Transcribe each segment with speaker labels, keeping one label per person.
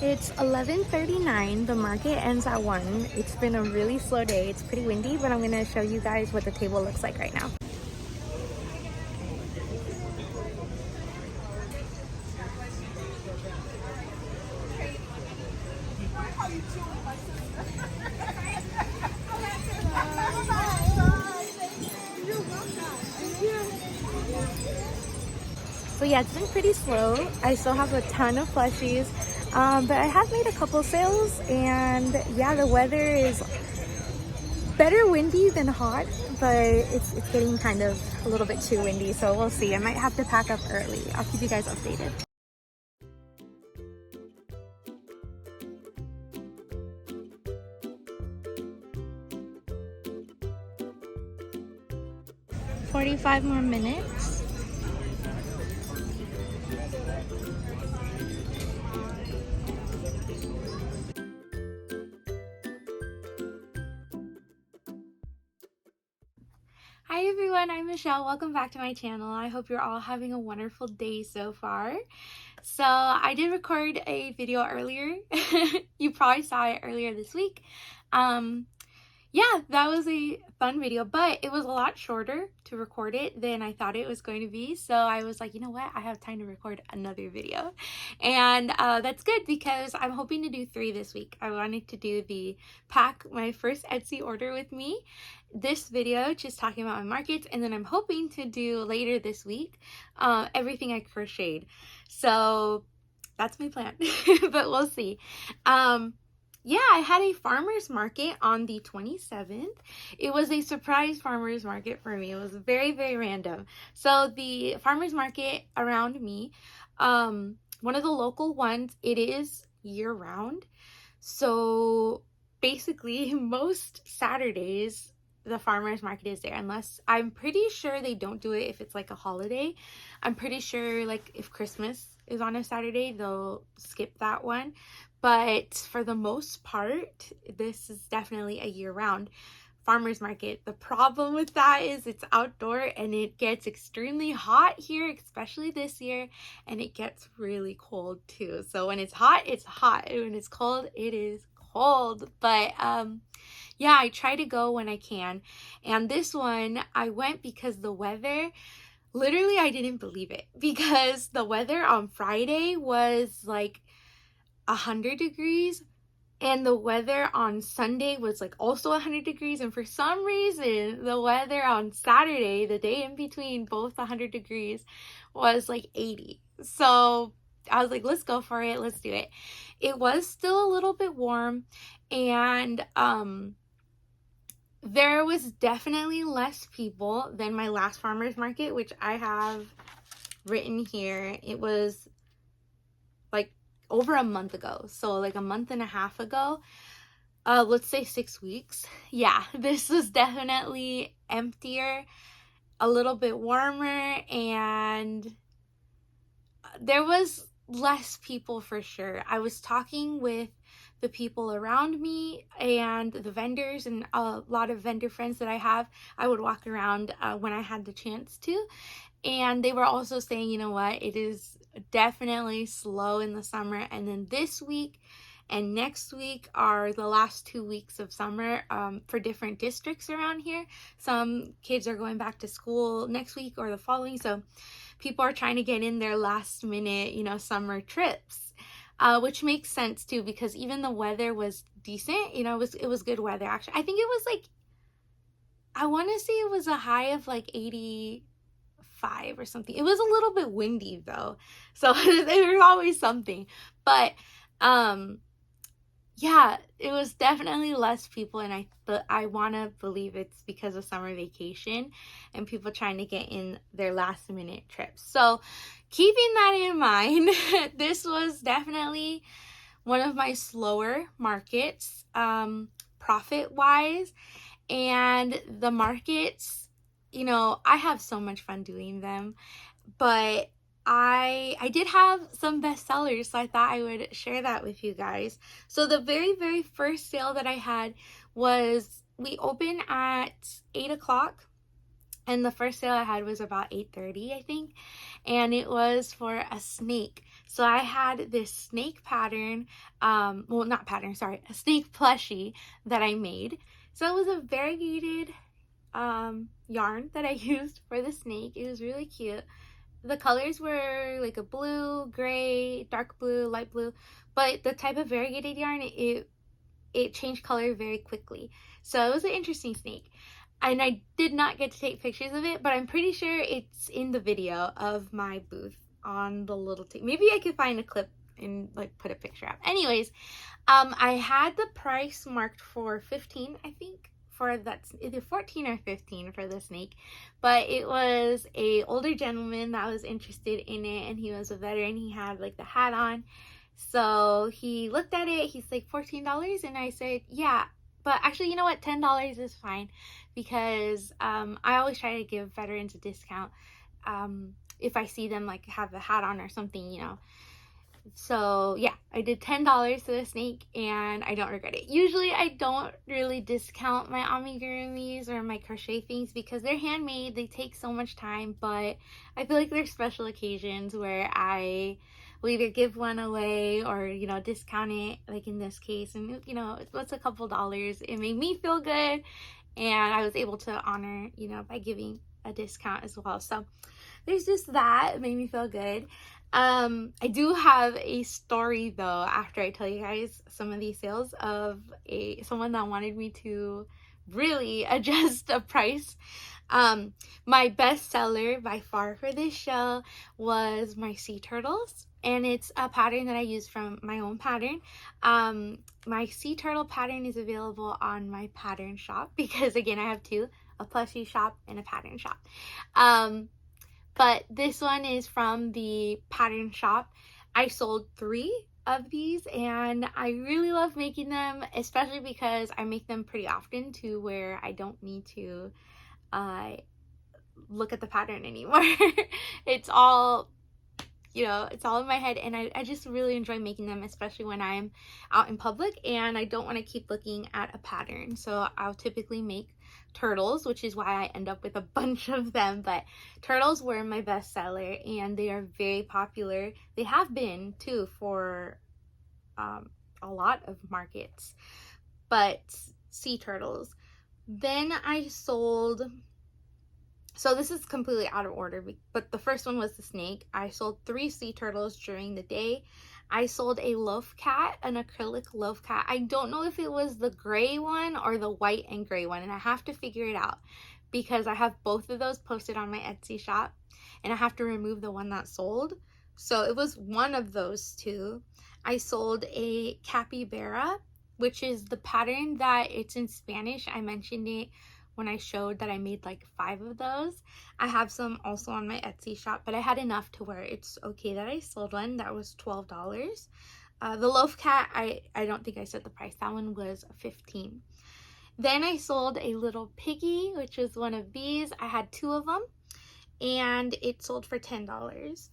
Speaker 1: It's 11:39. The market ends at 1. It's been a really slow day. It's pretty windy, but I'm going to show you guys what the table looks like right now. So yeah, it's been pretty slow. I still have a ton of plushies, but I have made a couple sales, and yeah, the weather is better windy than hot, but it's getting kind of a little bit too windy, so we'll see. I might have to pack up early. I'll keep you guys updated. "45 more minutes." Hi everyone, I'm Michelle. Welcome back to my channel. I hope you're all having a wonderful day so far. So I did record a video earlier. You probably saw it earlier this week. Yeah, that was a fun video, but it was a lot shorter to record it than I thought it was going to be. So I was like, you know what? I have time to record another video. And that's good because I'm hoping to do 3 this week. I wanted to do the pack my first Etsy order with me, this video just talking about my markets, and then I'm hoping to do later this week everything I crocheted. So that's my plan, but we'll see. Yeah, I had a farmer's market on the 27th. It was a surprise farmer's market for me. It was very, very random. So the farmer's market around me, one of the local ones, it is year round. So basically most Saturdays, the farmer's market is there, unless I'm pretty sure they don't do it if it's like a holiday. I'm pretty sure like if Christmas is on a Saturday, they'll skip that one. But for the most part, this is definitely a year-round farmer's market. The problem with that is it's outdoor and it gets extremely hot here, especially this year, and it gets really cold too. So when it's hot, it's hot. And when it's cold, it is cold. But yeah, I try to go when I can. And this one, I went because the weather, literally, I didn't believe it, because the weather on Friday was like 100 degrees, and the weather on Sunday was like also 100 degrees, and for some reason the weather on Saturday, the day in between both 100 degrees, was like 80. So I was like, let's go for it, let's do it. It was still a little bit warm, and there was definitely less people than my last farmer's market, which I have written here. It was like over a month ago, so like a month and a half ago, let's say 6 weeks. Yeah, this was definitely emptier, a little bit warmer, and there was less people for sure. I was talking with the people around me and the vendors, and a lot of vendor friends that I have. I would walk around when I had the chance to, and they were also saying, you know what, it is definitely slow in the summer, and then this week and next week are the last 2 weeks of summer for different districts around here. Some kids are going back to school next week or the following, so people are trying to get in their last minute, you know, summer trips, which makes sense too, because even the weather was decent. You know, it was good weather actually. I think it was like, I want to say it was a high of like 85 or something. It was a little bit windy though, so there's always something. But yeah, it was definitely less people, and I want to believe it's because of summer vacation and people trying to get in their last minute trips. So keeping that in mind, this was definitely one of my slower markets, profit wise. And the markets, you know, I have so much fun doing them, but I did have some bestsellers, so I thought I would share that with you guys. So the very, very first sale that I had was, we open at 8 o'clock, And the first sale I had was about $8.30, I think. And it was for a snake. So I had this snake pattern, well, not pattern, sorry, a snake plushie that I made. So it was a variegated yarn that I used for the snake. It was really cute. The colors were like a blue, gray, dark blue, light blue. But the type of variegated yarn, it changed color very quickly. So it was an interesting snake. And I did not get to take pictures of it, but I'm pretty sure it's in the video of my booth on the little thing. Maybe I could find a clip and like put a picture up. Anyways, I had the price marked for 15, I think, for that's either 14 or 15 for the snake. But it was a older gentleman that was interested in it, and he was a veteran. He had like the hat on. So he looked at it, he's like, $14? And I said, yeah, but actually, you know what, $10 is fine, because I always try to give veterans a discount if I see them like have a hat on or something, you know. So yeah, I did $10 to the snake, and I don't regret it. Usually I don't really discount my amigurumis or my crochet things because they're handmade, they take so much time, but I feel like there's special occasions where I will either give one away or, you know, discount it, like in this case, and you know, it's a couple dollars. It made me feel good, and I was able to honor, you know, by giving a discount as well. So there's just that. It made me feel good. I do have a story though, after I tell you guys some of these sales, of someone that wanted me to really adjust a price. My best seller by far for this show was my sea turtles, and it's a pattern that I use from my own pattern. My sea turtle pattern is available on my pattern shop, because again, I have two, a plushie shop and a pattern shop. But this one is from the pattern shop. I sold 3 of these, and I really love making them, especially because I make them pretty often to where I don't need to look at the pattern anymore. It's all, you know, it's all in my head, and I just really enjoy making them, especially when I'm out in public and I don't want to keep looking at a pattern. So I'll typically make turtles, which is why I end up with a bunch of them. But turtles were my best seller, and they are very popular. They have been too for a lot of markets. But sea turtles. Then I sold, so this is completely out of order, but the first one was the snake. I sold 3 sea turtles during the day. I sold a loaf cat, an acrylic loaf cat. I don't know if it was the gray one or the white and gray one, and I have to figure it out because I have both of those posted on my Etsy shop, and I have to remove the one that sold. So it was one of those two. I sold a capybara, which is the pattern that it's in Spanish. I mentioned it when I showed that I made like 5 of those. I have some also on my Etsy shop, but I had enough to where it's okay that I sold one. That was $12. The loaf cat, I don't think I said the price. That one was $15. Then I sold a little piggy, which was one of these. I had 2 of them, and it sold for $10.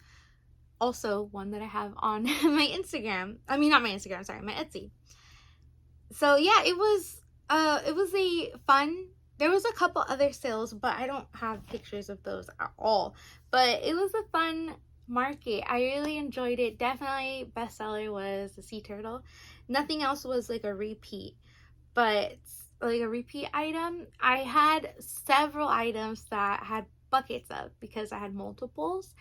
Speaker 1: Also one that I have on my Instagram. I mean, not my Instagram, sorry, my Etsy. So yeah, it was a fun, there was a couple other sales, but I don't have pictures of those at all. But it was a fun market. I really enjoyed it. Definitely bestseller was the sea turtle. Nothing else was like a repeat, but like a repeat item. I had several items that had buckets of, because I had multiples,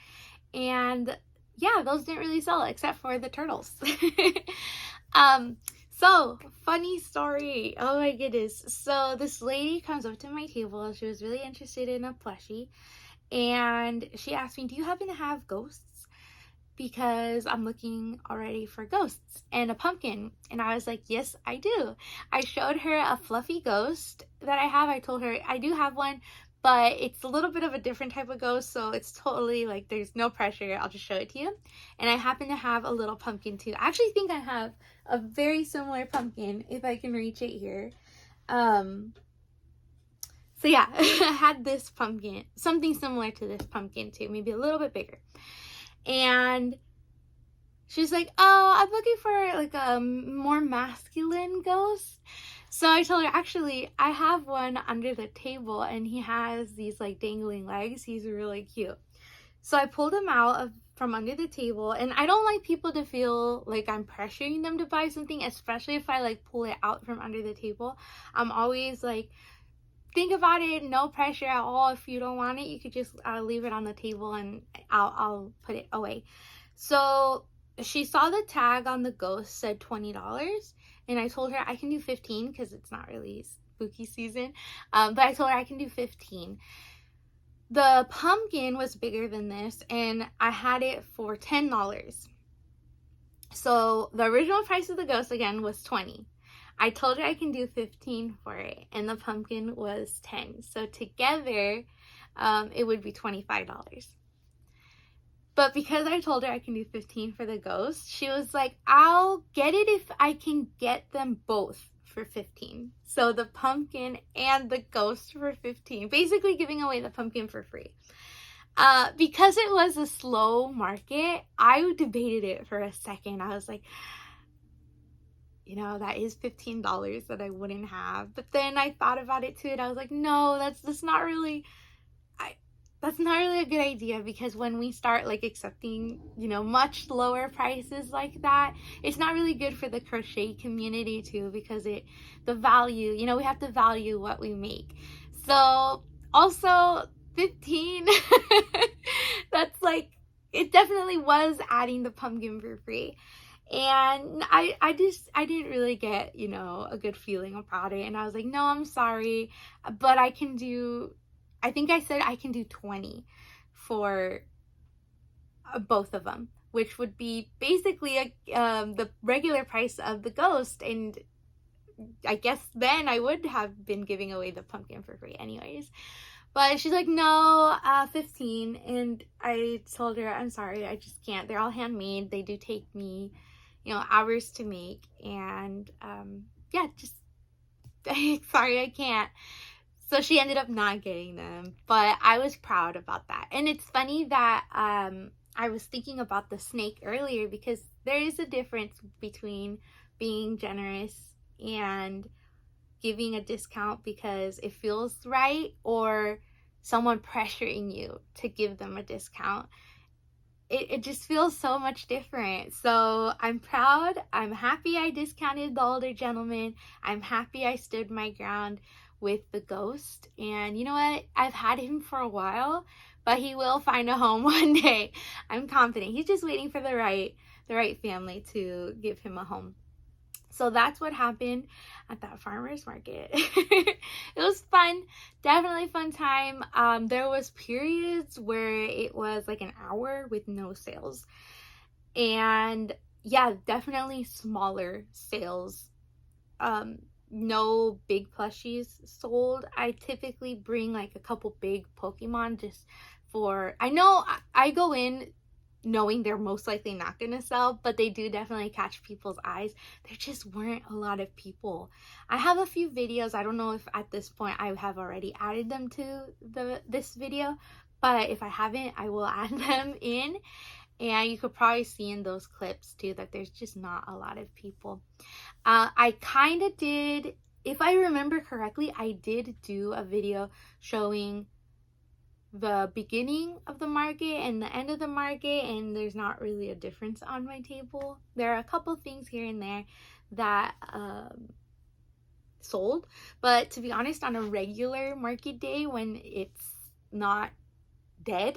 Speaker 1: and yeah, those didn't really sell except for the turtles. So, funny story. Oh my goodness. So, this lady comes up to my table. She was really interested in a plushie. And she asked me, do you happen to have ghosts? Because I'm looking already for ghosts and a pumpkin. And I was like, yes, I do. I showed her a fluffy ghost that I have. I told her I do have one, but it's a little bit of a different type of ghost, so it's totally like, there's no pressure. I'll just show it to you. And I happen to have a little pumpkin too. I actually think I have a very similar pumpkin, if I can reach it here. So yeah, I had this pumpkin, something similar to this pumpkin too, maybe a little bit bigger. And she's like, oh, I'm looking for like a more masculine ghost. So I told her, actually, I have one under the table and he has these like dangling legs. He's really cute. So I pulled him out from under the table, and I don't like people to feel like I'm pressuring them to buy something, especially if I like pull it out from under the table. I'm always like, think about it, no pressure at all. If you don't want it, you could just leave it on the table and I'll put it away. So she saw the tag on the ghost said $20, and I told her I can do 15 because it's not really spooky season. But I told her I can do 15. The pumpkin was bigger than this, and I had it for $10. So the original price of the ghost again was 20. I told her I can do 15 for it, and the pumpkin was 10. So together, it would be $25. But because I told her I can do 15 for the ghost, she was like, I'll get it if I can get them both for 15. So the pumpkin and the ghost for 15, basically giving away the pumpkin for free. Because it was a slow market, I debated it for a second. I was like, you know, that is $15 that I wouldn't have. But then I thought about it too, and I was like, no, that's not really a good idea, because when we start like accepting, you know, much lower prices like that, it's not really good for the crochet community too, because the value, you know, we have to value what we make. So also 15, that's like, it definitely was adding the pumpkin for free. And I didn't really get, you know, a good feeling about it. And I was like, no, I'm sorry, but I think I said I can do 20 for both of them, which would be basically the regular price of the ghost. And I guess then I would have been giving away the pumpkin for free anyways. But she's like, no, 15. And I told her, I'm sorry, I just can't. They're all handmade. They do take me, you know, hours to make. And yeah, just sorry, I can't. So she ended up not getting them, but I was proud about that. And it's funny that I was thinking about the snake earlier, because there is a difference between being generous and giving a discount because it feels right, or someone pressuring you to give them a discount. It just feels so much different. So I'm proud. I'm happy I discounted the older gentleman. I'm happy I stood my ground with the ghost. And you know what? I've had him for a while, but he will find a home one day. I'm confident. He's just waiting for the right family to give him a home. So that's what happened at that farmer's market. It was fun, definitely fun time. There was periods where it was like an hour with no sales. And yeah, definitely smaller sales. No big plushies sold. I typically bring like a couple big Pokemon just for, I know I go in knowing they're most likely not going to sell, but they do definitely catch people's eyes. There just weren't a lot of people. I have a few videos. I don't know if at this point I have already added them to this video, but if I haven't, I will add them in. And you could probably see in those clips too that there's just not a lot of people. I kind of did, if I remember correctly, I did do a video showing the beginning of the market and the end of the market, and there's not really a difference on my table. There are a couple things here and there that sold, but to be honest, on a regular market day when it's not dead,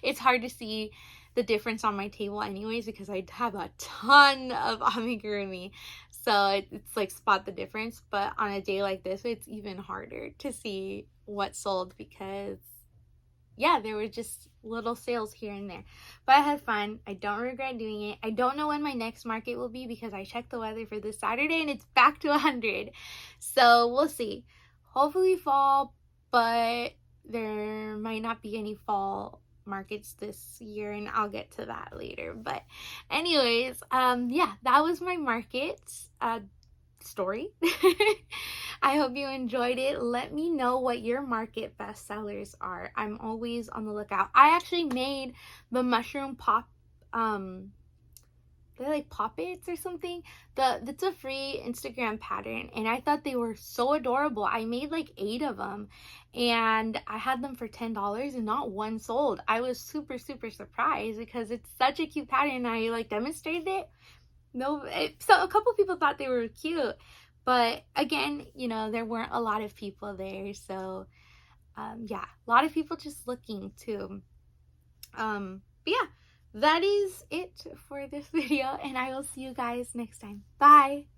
Speaker 1: it's hard to see the difference on my table anyways, because I have a ton of amigurumi, so it's like spot the difference. But on a day like this, it's even harder to see what sold, because yeah, there were just little sales here and there. But I had fun. I don't regret doing it. I don't know when my next market will be, because I checked the weather for this Saturday and it's back to 100. So we'll see. Hopefully fall, but there might not be any fall markets this year, and I'll get to that later. But anyways, yeah, that was my market story. I hope you enjoyed it. Let me know what your market bestsellers are. I'm always on the lookout. I actually made the mushroom pop they're like poppets or something. That's a free Instagram pattern, and I thought they were so adorable. I made like 8 of them, and I had them for $10 and not one sold. I was super surprised because it's such a cute pattern. I like demonstrated it. So a couple people thought they were cute, but again, you know, there weren't a lot of people there. So yeah, a lot of people just looking too. But yeah, that is it for this video, and I will see you guys next time. Bye.